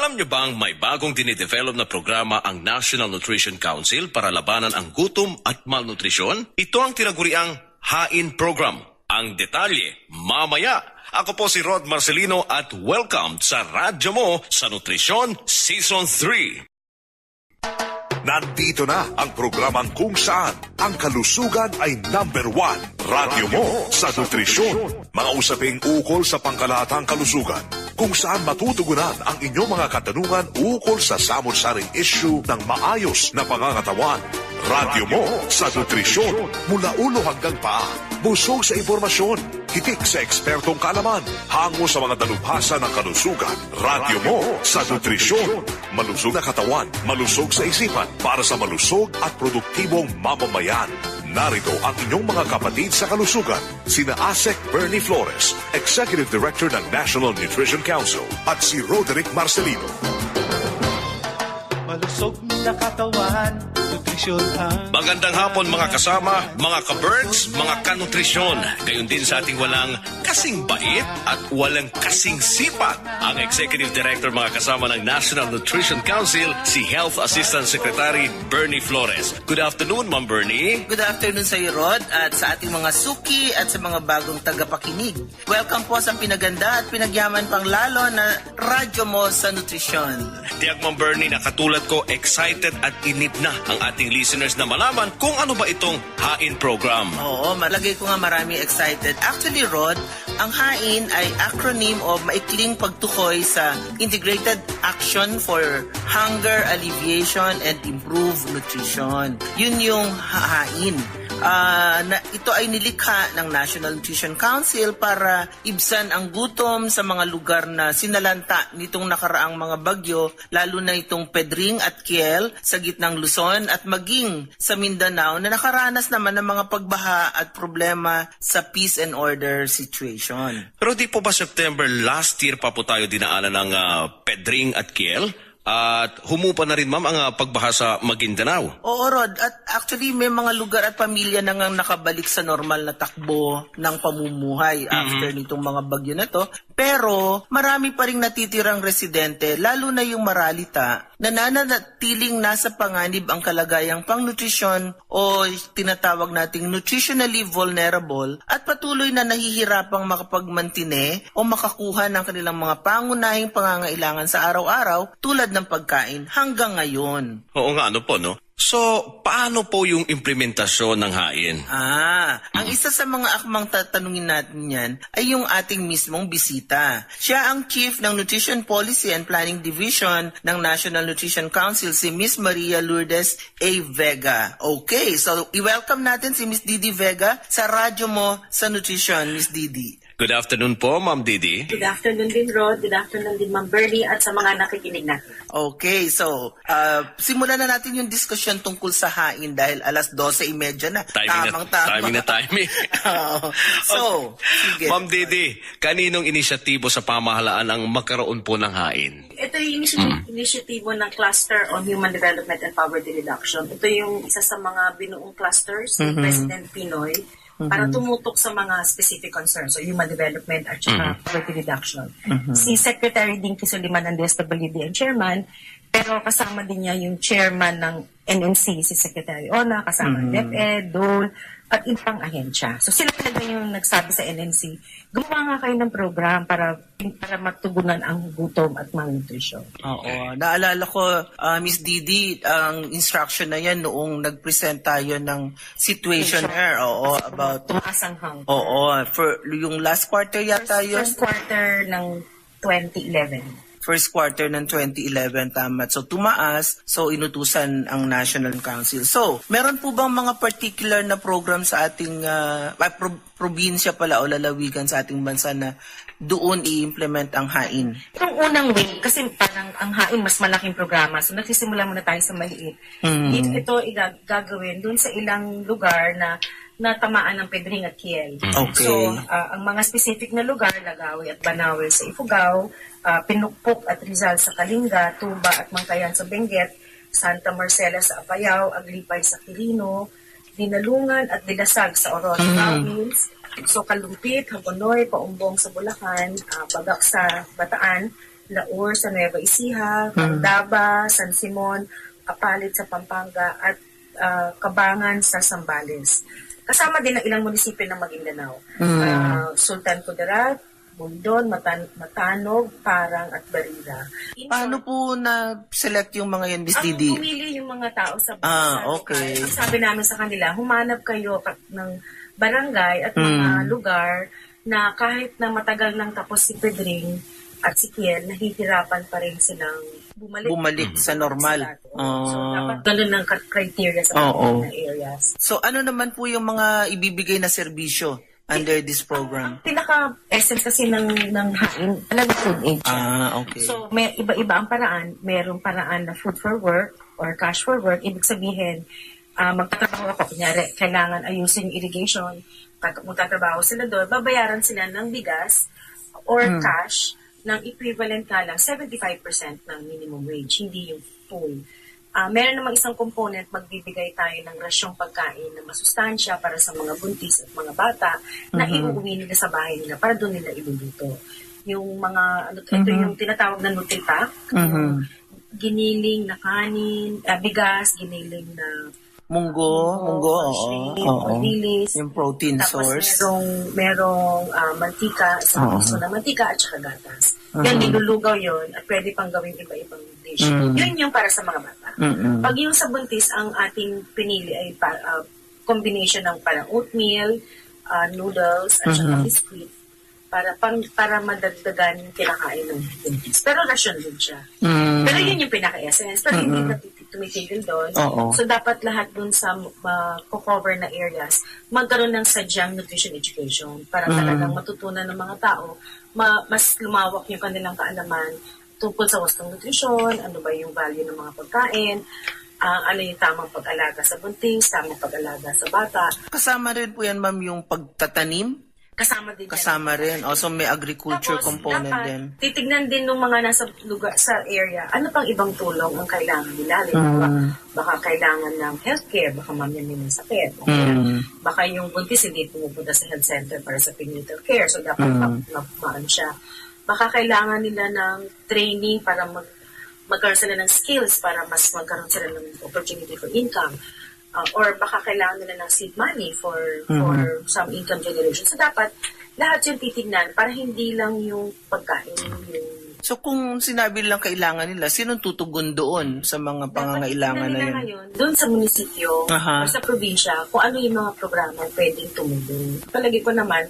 Alam niyo bang may bagong dinidevelop na programa ang National Nutrition Council para labanan ang gutom at malnutrisyon? Ito ang tinaguriang HAIN Program. Ang detalye, mamaya. Ako po si Rod Marcelino at welcome sa Radyo Mo sa Nutrisyon Season 3. Nandito na ang programang kung saan ang kalusugan ay #1. Radyo mo sa nutrisyon. Mga usaping ukol sa pangkalahatang kalusugan. Kung saan matutugunan ang inyong mga katanungan ukol sa samot-saring issue ng maayos na pangangatawan. Radyo mo sa nutrisyon. Mula ulo hanggang paa. Busog sa impormasyon. Hitik sa ekspertong kaalaman. Hango sa mga dalubhasa ng kalusugan. Radyo mo sa nutrisyon. Malusog na katawan, malusog sa isipan para sa malusog at produktibong mamamayan. Narito ang inyong mga kapatid sa kalusugan, sina Asek Bernie Flores, Executive Director ng National Nutrition Council, at si Roderick Marcelino. Malusog na katawan, nutrisyon ang... Magandang hapon mga kasama, mga ka-birds, mga ka-nutrisyon. Gayon din sa ating walang kasing bait at walang kasing sipag. Ang Executive Director mga kasama ng National Nutrition Council, si Health Assistant Secretary Bernie Flores. Good afternoon, Ma'am Bernie. Good afternoon sa iyo, Rod, at sa ating mga suki at sa mga bagong tagapakinig. Welcome po sa pinaganda at pinagyaman pang lalo na Radyo Mo sa Nutrisyon. Tiyak, Ma'am Bernie, na katulad ko, excited at inip na ang ating listeners na malaman kung ano ba itong HAIN program. Oo, malagay ko nga marami excited. Actually, Rod, ang HAIN ay acronym o maikling pagtukoy sa Integrated Action for Hunger Alleviation and Improved Nutrition. Yun yung HAIN. Ito ay nilikha ng National Nutrition Council para ibsan ang gutom sa mga lugar na sinalanta nitong nakaraang mga bagyo, lalo na itong Pedring at Kiel sa gitnang Luzon at maging sa Mindanao na nakaranas naman ng mga pagbaha at problema sa peace and order situation. Pero di po ba September last year pa po tayo dinaanan ng Pedring at Kiel? At humupa na rin, ma'am, ang pagbaha sa Maguindanao. Oo, Rod. At actually, may mga lugar at pamilya na nga nakabalik sa normal na takbo ng pamumuhay after nitong mga bagyo na to. Pero marami pa rin natitirang residente, lalo na yung Maralita, na nananatiling nasa panganib ang kalagayang pangnutrisyon o tinatawag nating nutritionally vulnerable at patuloy na nahihirapang makapagmantine o makakuha ng kanilang mga pangunahing pangangailangan sa araw-araw tulad ng pagkain hanggang ngayon. Oo nga, ano po, no? So, paano po yung implementasyon ng HAIN? Ang isa sa mga akmang tatanungin natin yan ay yung ating mismong bisita. Siya ang Chief ng Nutrition Policy and Planning Division ng National Nutrition Council, si Miss Maria Lourdes A. Vega. Okay, so i-welcome natin si Miss Didi Vega sa radyo mo sa Nutrition, Miss Didi. Good afternoon po, Ma'am Didi. Good afternoon din, Rod. Good afternoon din, Ma'am Bernie, at sa mga nakikinig natin. Okay, so simulan na natin yung diskusyon tungkol sa HAIN dahil alas 12:30 na. Timing na timing. So, sige. Ma'am Didi, kaninong inisyatibo sa pamahalaan ang magkaroon po ng HAIN? Ito yung initiatibo ng Cluster on Human Development and Poverty Reduction. Ito yung isa sa mga binuong clusters ni President Pinoy para tumutok sa mga specific concerns, so human development at saka poverty reduction. Si Secretary Dinky Soliman ang DSWD ang chairman, pero kasama din niya yung chairman ng NNC, si Secretary Ona, kasama ng DepEd, DOLE, at ibang ahensya. So sila talaga yung nagsabi sa NNC, gumawa nga kayo ng program para matugunan ang gutom at malnutrition. Oo. Naalala ko, Miss Didi, ang instruction na yan noong nag-present tayo ng situationnaire. Oo, about... Tumaasang hunger. Oo, for yung last quarter yata yun. First quarter ng 2011. First quarter ng 2011, tama. So, tumaas. So, inutusan ang National Council. So, meron po bang mga particular na program sa ating probinsya pala o lalawigan sa ating bansa na doon i-implement ang HAIN? Yung unang way, kasi parang ang HAIN mas malaking programa. So, nagsisimula muna tayo sa maliit. Ito gagawin doon sa ilang lugar na tamaan ng Pedring at Kiel. Okay. So, ang mga specific na lugar, Lagawi at Banawel sa Ifugao, Pinukpok at Rizal sa Kalinga, Tuba at Mangkayan sa Benguet, Santa Marcela sa Apayao, Aglipay sa Quirino, Dinalungan at Dilasag sa Aurora Province, So Kalumpit, Hagonoy, Paumbong sa Bulacan, Bagak sa Bataan, Laur sa Nueva Ecija, Candaba, San Simon, Apalit sa Pampanga, at Kabangan sa Zambales. Kasama din ang ilang munisipyo ng Maguindanao. Sultan Kudarat, Bundon, Matanog, Parang, at Barira. Paano po na-select yung mga yan, Miss Didi? Ang pumili yung mga tao sa barangay. Okay. Ang sabi namin sa kanila, humanap kayo ng barangay at mga lugar na kahit na matagal nang tapos si Pedring at si Kiel, nahihirapan pa rin silang bumalik Sa normal. So, dapat ganun ng criteria sa mga areas. So, ano naman po yung mga ibibigay na serbisyo under this program? Pinaka-essence kasi ng hain, talaga food aid siya. Okay. So, may iba-iba ang paraan. Merong paraan na food for work or cash for work. Ibig sabihin, magtatrabaho ako. Kunyari, kailangan ayusin yung irrigation. Magtatrabaho sila doon. Babayaran sila ng bigas or cash ng equivalent nga lang 75% ng minimum wage, hindi yung full. Meron namang isang component, magbibigay tayo ng rasyong pagkain na masustansya para sa mga buntis at mga bata na iuuwi nila sa bahay nila para doon nila iluluto. Yung mga, ito yung tinatawag na Nutripack, yung giniling na kanin, bigas, giniling na Munggo, dilis. yung protein Tapos source. merong mantika, isang piso na mantika at saka gatas. Yan, nilulugaw yun at pwede pang gawing iba-ibang dish. Yun yung para sa mga bata. Pag yung sa buntis, ang ating pinili ay combination ng parang oatmeal, noodles, at saka biscuit para madagdagan yung kinakain ng buntis. Pero ration din siya. Pero yun yung pinaka-essence. Pero hindi na tumitigil doon. So, dapat lahat doon sa cover na areas, magkaroon ng sadyang nutrition education para talagang matutunan ng mga tao, mas lumawak yung kanilang kaalaman tungkol sa wastong nutrisyon, ano ba yung value ng mga pagkain, ano yung tamang pag-alaga sa buntis, tamang pag-alaga sa bata. Kasama rin po yan, ma'am, yung pagtatanim? Kasama din yan. Kasama rin. Also, may agriculture Tapos, component dapat din. titignan din ng mga nasa lugar, sa area, ano pang ibang tulong ang kailangan nila. Baka kailangan ng healthcare, baka mamaya may sakit. Baka yung buntis hindi pumupunta sa health center para sa prenatal care, so dapat maano siya. Baka kailangan nila ng training para magkaroon sila ng skills para mas magkaroon sila ng opportunity for income. Or baka kailangan nila ng seed money for some income generation. So, dapat lahat yung titignan para hindi lang yung pagkain yung... So, kung sinabi lang kailangan nila, sinong tutugon doon sa mga pangangailangan na yun? Ngayon, doon sa munisipyo o sa probinsya, kung ano yung mga programa pwedeng tumulong. Palagi ko naman,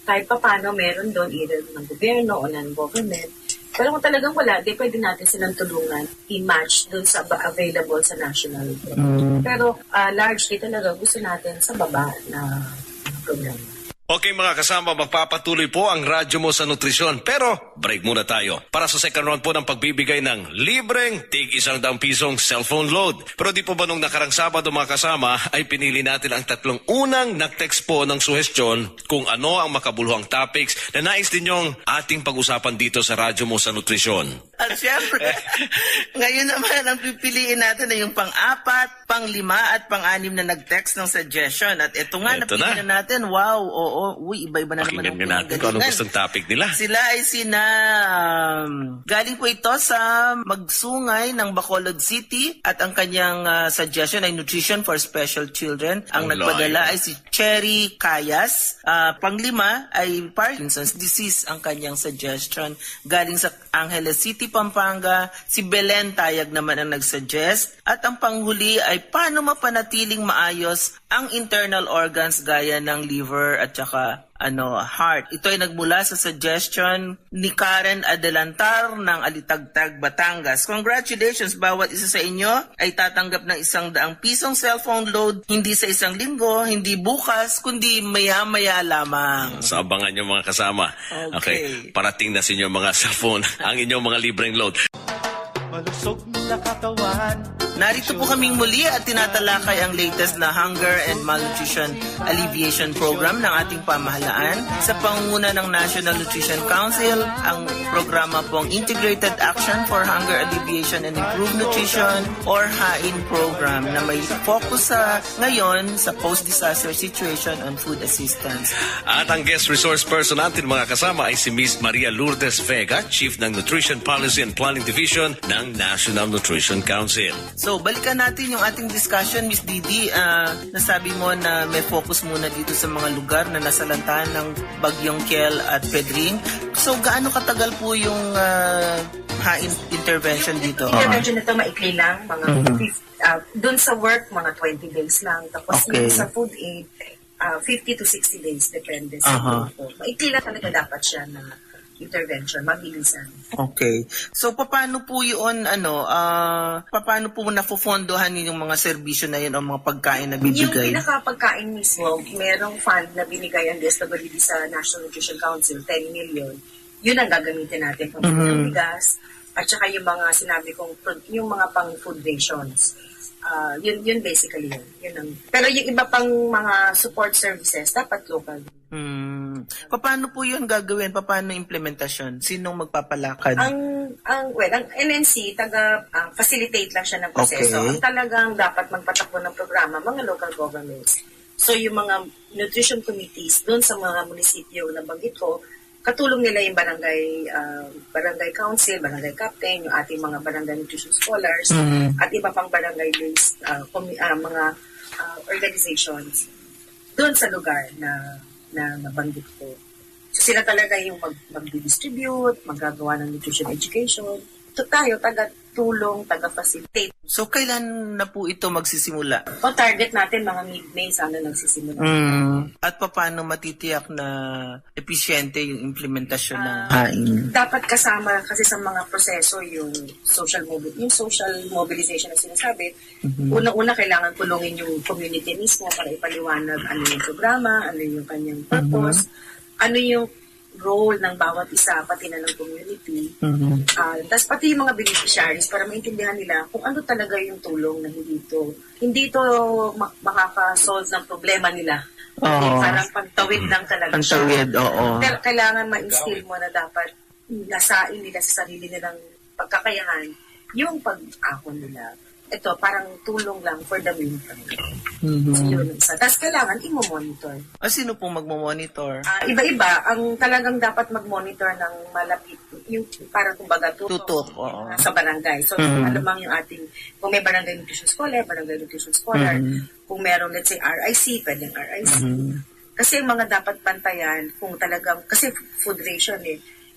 kahit paano meron doon either ng gobyerno o non-government. Pero kung talagang wala, di pwede natin silang tulungan i-match dun sa available sa national program. Pero largely talaga gusto natin sa baba na programa. Okay mga kasama, magpapatuloy po ang radyo mo sa nutrisyon. Pero break muna tayo para sa second round po ng pagbibigay ng libreng tig-100 pisong cellphone load. Pero di po ba nung nakarang Sabado mga kasama ay pinili natin ang tatlong unang nag-text po ng suhestyon kung ano ang makabuluhang topics na nais ninyong ating pag-usapan dito sa radyo mo sa nutrisyon. At syempre, ngayon naman ang pipiliin natin ay yung pang-4, pang-5 at pang-6 na nag-text ng suggestion. At ito nga, Ito napili na natin. Wow, iba-iba na naman Pakinggan nga natin kung anong gustong topic nila. Sila ay galing po ito sa Magsungay ng Bacolod City at ang kanyang suggestion ay Nutrition for Special Children. Ang nagpadala ay si Cherry Cayas. Pang-5 ay Parkinson's disease ang kanyang suggestion. Galing sa Angeles City, Pampanga, si Belen Tayag naman ang nagsuggest. At ang panghuli ay paano mapanatiling maayos ang internal organs gaya ng liver at saka heart. Ito ay nagmula sa suggestion ni Karen Adelantar ng Alitagtag, Batangas. Congratulations! Bawat isa sa inyo ay tatanggap ng 100 pisong cellphone load, hindi sa isang linggo, hindi bukas, kundi maya-maya lamang. So abangan nyo mga kasama. Okay. Parating na sa inyo mga cellphone ang inyong mga libreng load. Malusog sa katawan. Narito po kaming muli at tinatalakay ang latest na Hunger and Malnutrition Alleviation Program ng ating pamahalaan sa pangunguna ng National Nutrition Council. Ang programa pong Integrated Action for Hunger Alleviation and Improved Nutrition or HAIN program na may focus sa ngayon sa post-disaster situation on food assistance. At ang guest resource person natin mga kasama ay si Ms. Maria Lourdes Vega, Chief ng Nutrition Policy and Planning Division ng National Nutrition Council. So, balikan natin yung ating discussion, Miss Didi. Nasabi mo na may focus muna dito sa mga lugar na nasalantahan ng Bagyong Kiel at Pedring. So, gaano katagal po yung HAIN intervention dito? Intervention nito maikli lang, mga doon sa work, mga 20 days lang. Tapos Okay. yung sa food aid, 50 to 60 days, depende sa grupo. Maikli lang talaga dapat siya na intervention, mabilisan. Okay. So, paano po yun, paano po nafufondohan yung mga serbisyo na yun o mga pagkain na Yung bibigay? pinakapagkain mismo, merong fund na binigay ang DSWD sa National Nutrition Council, 10 million. Yun ang gagamitin natin pang ng bigas. At saka yung mga sinabi kong, yung mga pang food rations. Yun basically yun. Pero yung iba pang mga support services, dapat local. Paano po yun gagawin? Paano implementasyon? Sinong magpapalakad? Ang NNC, facilitate lang siya ng proseso. Okay. Ang talagang dapat magpatakbo ng programa, mga local governments. So yung mga nutrition committees doon sa mga munisipyo na banggit ko, katulong nila yung barangay council, barangay captain, yung ating mga barangay nutrition scholars, at iba pang barangay-based mga organizations doon sa lugar na nabanggit ko. So sila talaga yung mag-distribute, maggagawa ng nutrition education. So tayo, taga-tulong, taga-facilitate. So, kailan na po ito magsisimula? O target natin, mga mid-May, sana nagsisimula. At paano matitiyak na episyente yung implementasyon ng HAIN? Dapat kasama kasi sa mga proseso yung social mobilization na sinasabi. Una-una, kailangan tulungin yung community mismo para ipaliwanag ano yung programa, ano yung kanyang purpose, ano yung role ng bawat isa, pati na ng community. Tapos pati yung mga beneficiaries para maintindihan nila kung ano talaga yung tulong na hindi ito makaka-solve ng problema nila. Parang pagtawid lang talaga siya. Pagtawid, oo. Pero kailangan ma-instill mo na dapat nasain nila sa sarili nilang pagkakayahan yung pag-ahon nila. Ito, parang tulong lang for the meantime. So, yun isa. Tapos kailangan i-monitor. Sino po magmo-monitor? Iba-iba. Ang talagang dapat mag-monitor ng malapit, yung parang kumbaga Tutok, oo. sa barangay. So, alamang yung ating, kung may barangay nutrition scholar, kung meron, let's say, RIC, pwedeng RIC. Kasi yung mga dapat bantayan, kung talagang, kasi food ration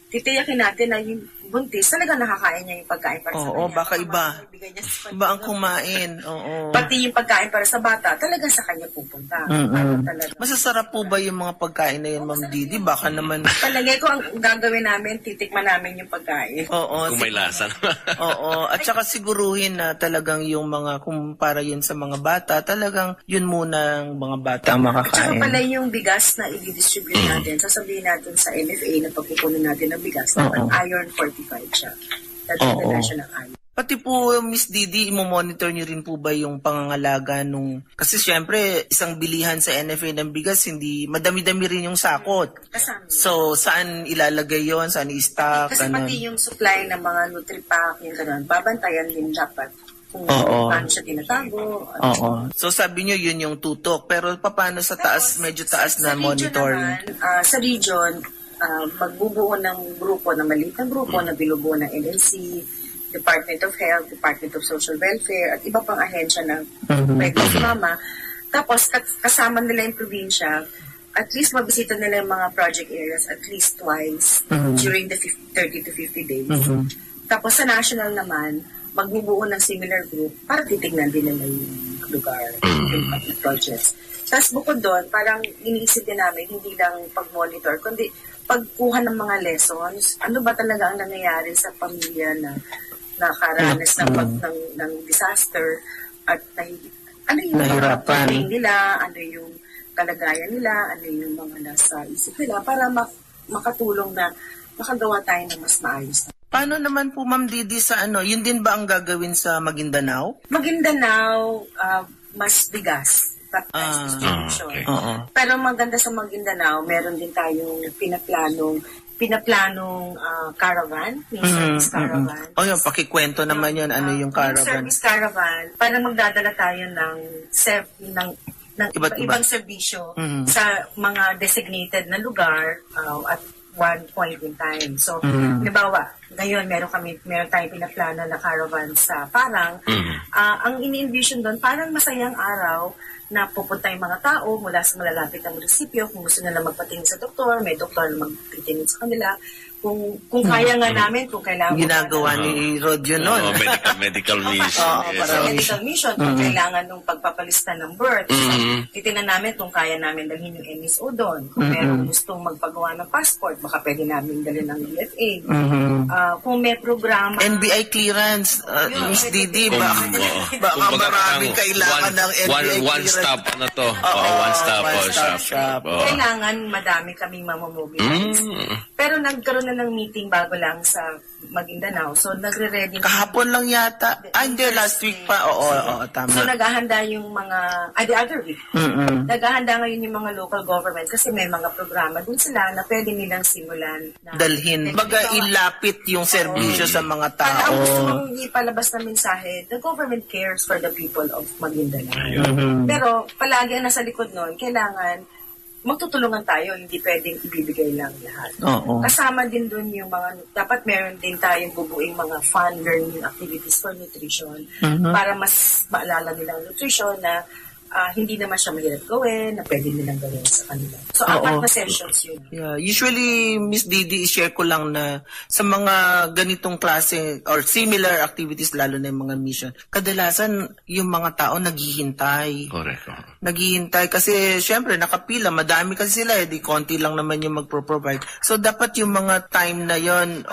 titiyakin natin na yung buntis, talaga nakakain niya yung pagkain para sa kanya. Oo, baka iba. Ibigay niya sa Iba ang kumain, oo. Pati yung pagkain para sa bata, talagang sa kanya pupunta. Talaga. Masasarap po ba yung mga pagkain na yun, Ma'am Didi? Baka naman... Palagay ko, ang gagawin namin, titikman namin yung pagkain. Oo. Kung may lasa. Oo. At saka siguruhin na talagang yung mga, kumpara yun sa mga bata, talagang yun muna ang mga bata ang At saka makakain. pala yung bigas na i-distribute natin, sasabihin natin sa NFA na pagkukunin natin ng bigas, dapat iron 45 siya. That's the national iron. Pati po, Miss Didi, imo-monitor niyo rin po ba yung pangangalaga nung... Kasi syempre, isang bilihan sa NFA ng bigas, hindi madami-dami rin yung sakot. Kasama. So, saan ilalagay yon? Saan i-stock? Kasi Ganun? pati yung supply ng mga Nutripack, yung gano'n, babantayan din dapat kung Oo. paano siya tinatago. Oo. So, sabi niyo yun yung tutok. Pero paano sa taas, medyo taas na monitoring? Sa region, magbubuo ng grupo, na maliit na grupo na binubuo ng NLC, Department of Health, Department of Social Welfare, at iba pang ahensya na pwede sumama. Tapos, kasama nila yung probinsya, at least mabisita nila yung mga project areas at least twice during the 30 to 50 days. Tapos, sa national naman, magbubuo ng similar group para titignan din nila yung lugar, yung projects. Tapos, bukod doon, parang iniisip din namin, hindi lang pag-monitor, kundi pagkuha ng mga lessons, ano ba talaga ang nangyayari sa pamilya na nakaranas ng disaster at ano yung Nahirapan. feeling nila, ano yung kalagayan nila, ano yung mga nasa isip nila para makatulong na makagawa tayo ng mas maayos. Paano naman po, Ma'am Didi, sa yun din ba ang gagawin sa Maguindanao? Maguindanao, mas bigas. Baptized distribution. okay. Oo. Pero maganda sa Maguindanao, meron din tayong pinaplanong caravan, yung service caravan. O yun, pakikwento naman yun, ano yung Yung caravan. service caravan, para magdadala tayo ng Iba't iba. ibang serbisyo sa mga designated na lugar at one point in time. So, halimbawa, ngayon meron tayong pinaplano na caravan sa Parang. Ang ini-envision doon, parang masayang araw na pupunta yung mga tao mula sa malalapit na munisipyo kung gusto nila magpatingin sa doktor, may doktor na magtitingin sa kanila. Kung kaya nga namin, kung kailangan Ginagawa ni Rod yun nun. Medical mission. Oo, yes. parang- medical mission, kung kailangan nung pagpapalista ng birth. So, titignan namin kung kaya namin dalhin yung NSO doon. Kung meron gustong magpagawa ng passport, baka pwede namin dalhin ng UFA. Kung may programa... NBI clearance, Miss Didi, baka Kumbaga maraming parang kailangan ng NBI one clearance. stop na to. One stop shop. Oo. Kailangan madami kaming mamomobilize. Pero nagkaroon na ng meeting bago lang sa Maguindanao. So, nagre-ready na. Kahapon lang yata. Hindi, last week pa. Oo, tama. So, naghahanda yung mga, the other week. Naghahanda ngayon yung mga local government kasi may mga programa dun sila na pwede nilang simulan. Na, Dalhin. Baga ilapit yung serbisyo sa mga tao. Ang gusto mong ipalabas na mensahe, the government cares for the people of Maguindanao. Pero, palagi ang nasa likod nun, kailangan magtutulungan tayo, hindi pwedeng ibibigay lang lahat. Oo. Kasama din dun yung mga, dapat meron din tayong bubuing mga fun learning activities for nutrition para mas maalala nila ang nutrition na hindi naman siya mahirap gawin, na pwede nilang gawin sa kanila. So, apat na sessions yun. Yeah, usually, Miss Didi, i-share ko lang na sa mga ganitong klase or similar activities, lalo na yung mga mission, kadalasan yung mga tao naghihintay. Correct. Naghihintay kasi syempre nakapila, madami kasi sila, di konti lang naman yung magpro-provide. So dapat yung mga time na yon,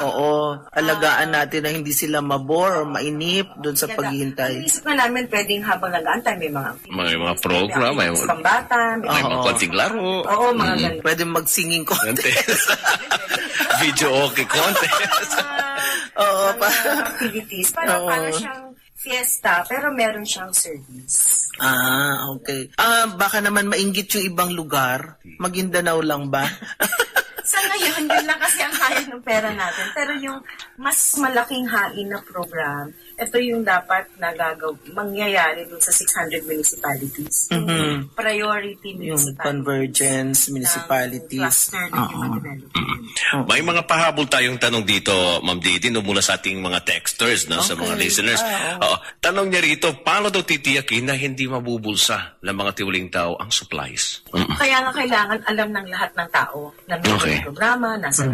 alagaan natin na hindi sila mabore or mainip doon sa paghihintay. Isip na namin, pwedeng habang nag-aantay, may Mga program, may activities pambata, may mga konting laro. Oo, mga ganun. Pwede mag-singing contest. Video okay contest. Oo, Mga activities. Para siyang fiesta, pero meron siyang service. Okay. Baka naman mainggit yung ibang lugar. Maguindanao lang ba? Sa ngayon, yun lang kasi ang kaya ng pera natin. Pero yung mas malaking hain na program, ito yung dapat mangyayari dun sa 600 municipalities. Yung priority Yung municipalities. convergence municipalities. Cluster ng human development. May mga pahabol tayong tanong dito, Ma'am Didi, no, mula sa ating mga texters, no, sa mga listeners. Oo. Tanong niya rito, paano daw titiyakin na hindi mabubulsa ng mga tiwaling tao ang supplies? Kaya nga kailangan alam ng lahat ng tao na may Okay. programa, nasa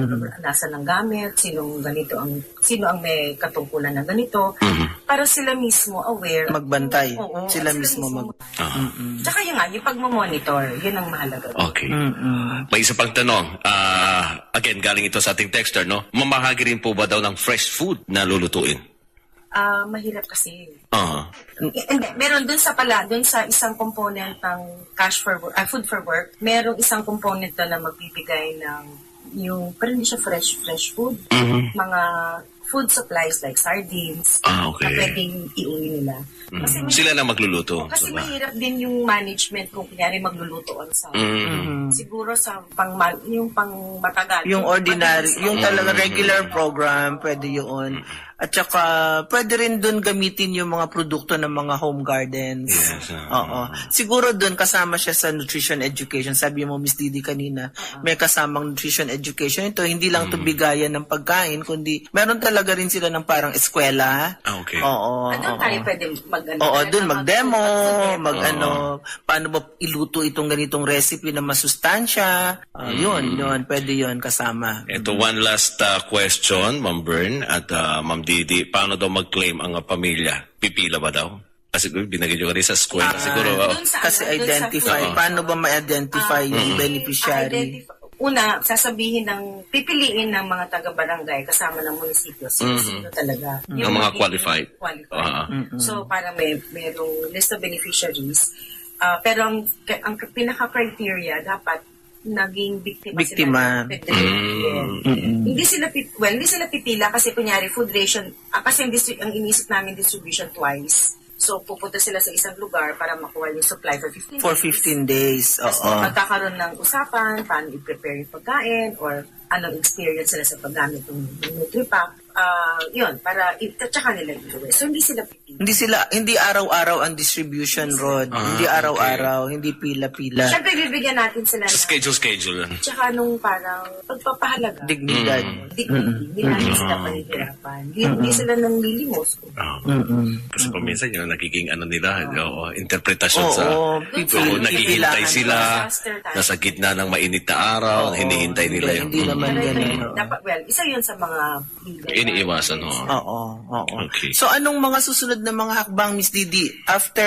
ng gamit, sino ang may katungkulan ng ganito, para sila mismo aware. Magbantay. Oo, Sila mismo Tsaka yun nga, yung pagmamonitor, yun ang mahalaga. Okay. May isa pang tanong. Again, galing ito sa ating texter, no? Mamahagi rin po ba daw ng fresh food na lulutuin? Mahirap kasi. Uh-huh. Meron dun sa isang component ng food for work, merong isang component doon na magbibigay ng pero hindi siya fresh food. Mga food supplies like sardines Okay. na pwedeng iuwi nila. Kasi Sila na magluluto. Kasi diba? mahirap din yung management kung kunyari magluluto on sa siguro sa yung pang matagal. Yung ordinary, mabilis, yung talaga regular program, pwede yun. At saka, pwede rin dun gamitin yung mga produkto ng mga home gardens. Yes, Oo. Siguro dun kasama siya sa nutrition education. Sabi mo, Miss Didi kanina, may kasamang nutrition education. Ito, hindi lang to bigayan ng pagkain, kundi meron talaga rin sila ng parang eskwela. Okay. Oo. Doon tayo pwede Oo, dun mag-demo, paano ba iluto itong ganitong recipe na masustansya. Yun, pwede yun kasama. Ito, one last question, Ma'am Bern at Ma'am Didi. Paano daw mag-claim ang pamilya? Pipila ba daw? Kasi binagay nyo rin sa school. Siguro, Kasi identify, paano ba ma-identify yung beneficiary? Una, pipiliin ng mga taga-barangay kasama ng munisipyo sino talaga. Yung mga qualified. So, para merong list of beneficiaries. Pero ang pinaka-criteria, dapat naging biktima Biktima. sila ng federal. Hindi sila pipila kasi kunyari food ration, kasi ang inisip namin distribution twice. So, pupunta sila sa isang lugar para makuha yung supply for 15 days. For 15 days. Tapos Oo. magkakaroon ng usapan, paano i-prepare yung pagkain, or anong experience sila sa paggamit ng Nutripack. Yun, para tsaka nila ito. So, hindi sila pipila. Hindi araw-araw ang distribution, Rod. Hindi araw-araw, hindi pila-pila. Siyempre, bibigyan natin sila Sa ng schedule. tsaka nung parang pagpapahalaga. Dignidad. Hindi natin sila panihirapan. Hindi sila nang lilimos. Kasi paminsan yun, nagiging nila, interpretasyon sa... Oo, naghihintay sila, Disaster tayo. nasa gitna ng mainit na araw, hinihintay nila yung... Hindi naman ganun. Dapat, isa yun sa mga leader. Iniiwasan, Oo. Okay. So, anong mga susunod na mga hakbang, Miss Didi? After,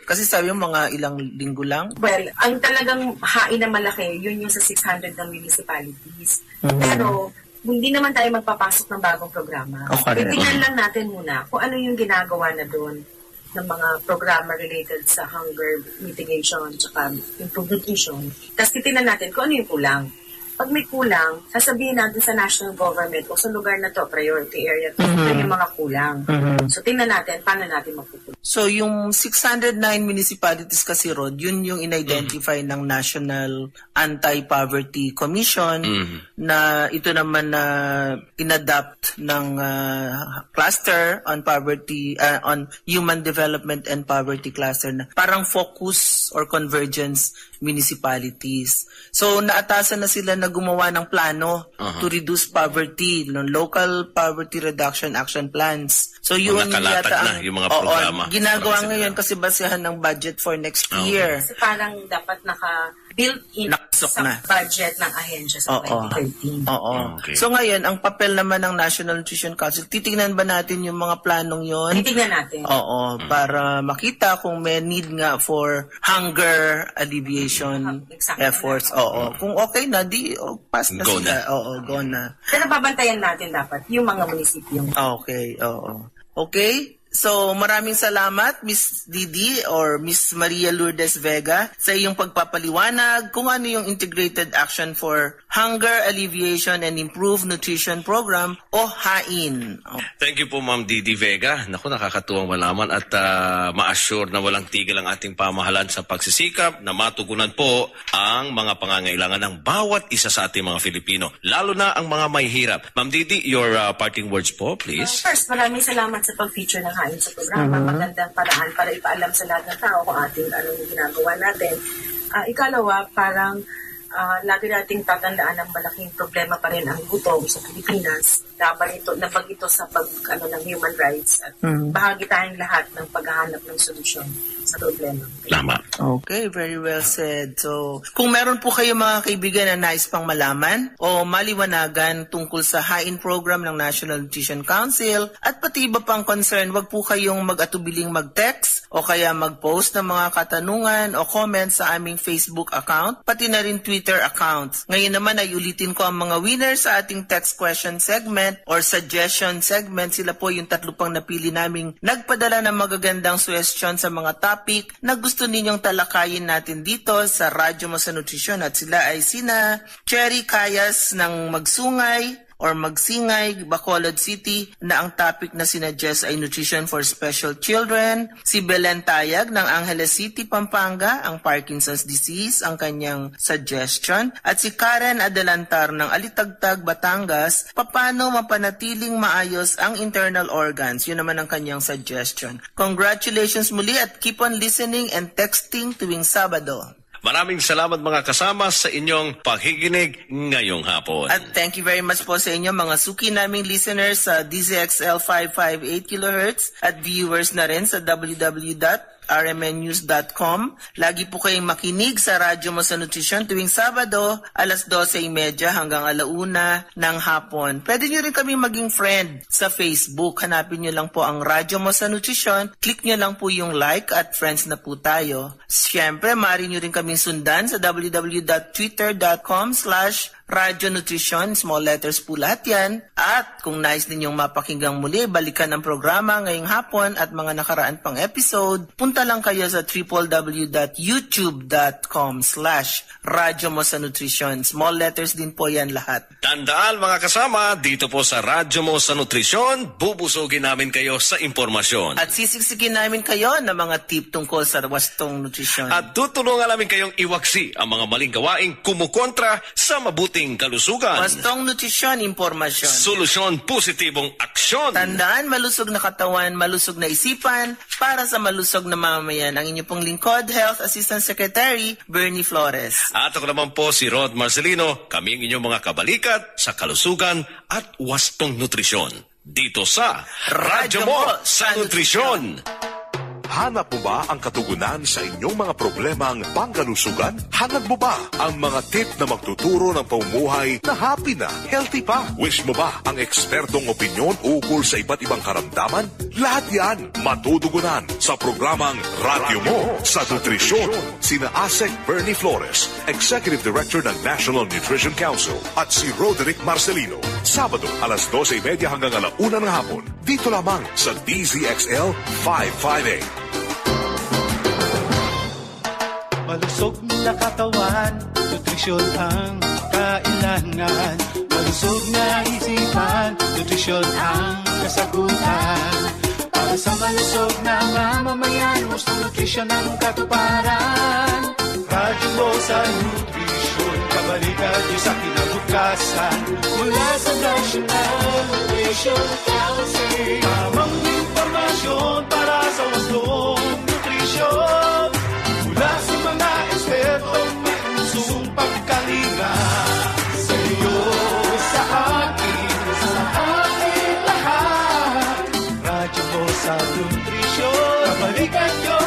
kasi sabi mo mga ilang linggo lang? Well, ang talagang hain na malaki, yun yung sa 600 ng municipalities. Pero, hindi naman tayo magpapasok ng bagong programa. Okay. Tingnan lang natin muna kung ano yung ginagawa na doon ng mga programa related sa hunger mitigation at improved nutrition. Tapos titingnan natin kung ano yung kulang. Pag may kulang, sasabihin natin sa national government o sa lugar na to, priority area, ito yung mga kulang. So, tingnan natin, paano natin mapupunta. So, yung 609 municipalities kasi, Rod, yun yung in-identify ng National Anti-Poverty Commission na ito naman na inadapt ng cluster on poverty, on human development and poverty cluster na parang focus or convergence municipalities. So, naatasan na sila na gumawa ng plano to reduce poverty, no, local poverty reduction action plans. So, yun Mga kalatag yata na yung mga programa. Ginagawa Para ngayon kasi basehan ng budget for next year. Kasi parang dapat naka-built-in Nakasok sa na. budget ng ahensya sa 2013. Oo. Okay. So ngayon, ang papel naman ng National Nutrition Council, titingnan ba natin yung mga planong yon? Titignan natin. Oo, para makita kung may need nga for hunger alleviation Exactly. efforts. Oo. Kung okay na, pass na Go sila. na. Oo, go na. Pero babantayan natin dapat yung mga munisipyo. Okay, oo. Okay? So, maraming salamat, Miss Didi or Miss Maria Lourdes Vega sa iyong pagpapaliwanag kung ano yung Integrated Action for Hunger Alleviation and Improved Nutrition Program o HAIN. Thank you po, Ma'am Didi Vega. Naku, nakakatuwang malaman at ma-assure na walang tigil ang ating pamahalaan sa pagsisikap na matugunan po ang mga pangangailangan ng bawat isa sa ating mga Filipino, lalo na ang mga may hirap. Ma'am Didi, your parting words po, please. First, maraming salamat sa pag-feature ng HAIN sa programa. Magandang paraan para ipaalam sa lahat ng tao kung anong ginagawa natin. Ikalawa, parang lagi nating tatandaan ang malaking problema pa rin ang gutom sa Pilipinas. Labag ito sa ng human rights at bahagi tayong lahat ng paghahanap ng solusyon sa problema. Tama. Okay, very well said. So, kung meron po kayo mga kaibigan na nais pang malaman o maliwanagan tungkol sa HAIN program ng National Nutrition Council at pati iba pang concern, wag po kayong mag-atubiling mag-text o kaya mag-post ng mga katanungan o comments sa aming Facebook account, pati na rin Twitter account. Ngayon naman ay ulitin ko ang mga winners sa ating text question segment or suggestion segment. Sila po yung 3 pang napili naming nagpadala ng magagandang suggestion sa mga topic na gusto ninyong talakayin natin dito sa Radyo Mo sa Nutrisyon, at sila ay sina Cherry Cayas ng Magsungay or Magsingay, Bacolod City, na ang topic na sinuggest ay Nutrition for Special Children. Si Belen Tayag ng Angeles City, Pampanga, ang Parkinson's Disease, ang kanyang suggestion. At si Karen Adelantar ng Alitagtag, Batangas, paano mapanatiling maayos ang internal organs. Yun naman ang kanyang suggestion. Congratulations muli at keep on listening and texting tuwing Sabado. Maraming salamat mga kasama sa inyong pakikinig ngayong hapon. At thank you very much po sa inyo mga suki naming listeners sa DZXL 558 kHz at viewers na rin sa www.rmnnews.com. Lagi po kayong makinig sa Radyo Mo sa Nutrisyon tuwing Sabado, alas 12:30 hanggang 1:00 ng hapon. Pwede nyo rin kami maging friend sa Facebook. Hanapin nyo lang po ang Radyo Mo sa Nutrisyon. Click nyo lang po yung like at friends na po tayo. Siyempre, maaari nyo rin kaming sundan sa www.twitter.com/ Radyo Nutrition, small letters po lahat yan. At kung nais ninyong mapakinggang muli, balikan ang programa ngayong hapon at mga nakaraan pang episode, punta lang kayo sa www.youtube.com/Radyo Mo sa Nutrition. Small letters din po yan lahat. Tandaan mga kasama, dito po sa Radyo Mo sa Nutrisyon, bubusugin namin kayo sa impormasyon. At sisiksikin namin kayo ng mga tip tungkol sa wastong nutrisyon. At tutulungan namin kayong iwaksi ang mga maling gawaing kumukontra sa mabuting kalusugan. Wastong nutrisyon, impormasyon. Solusyon, positibong aksyon. Tandaan, malusog na katawan, malusog na isipan, para sa malusog na mamamayan. Ang inyo pong lingkod, Health Assistant Secretary, Bernie Flores. At ako naman po si Rod Marcelino, kami ang inyong mga kabalikat sa kalusugan at wastong nutrisyon. Dito sa Radyo Mo sa Nutrisyon. Hanap mo ba ang katugunan sa inyong mga problemang pangkalusugan? Hanap mo ba ang mga tip na magtuturo ng pamumuhay na happy na, healthy pa? Wish mo ba ang ekspertong opinyon ukol sa iba't ibang karamdaman? Lahat yan matutugunan sa programang Radyo Mo sa Nutrisyon. Sina ASEC Bernie Flores, Executive Director ng National Nutrition Council, at si Roderick Marcelino. Sabado, alas 12:30 hanggang 1:00 ng hapon. Dito lamang sa DZXL 558. Malusog na katawan, nutrisyon ang kailangan. Malusog na isipan, nutrisyon ang kasagutan. Para sa malusog na mamamayan, gusto nutrisyon ang katuparan. Radyo Mo sa Nutrisyon, kabalikan niyo sa kinabukasan. Mula sa National Nutrition Council, tamang impormasyon para sa wastong nutrisyon. Mula sa mga ekspertong may pusong pagkalinga. Sa iyo, sa akin lahat. Radyo Mo sa Nutrisyon, kabalikan niyo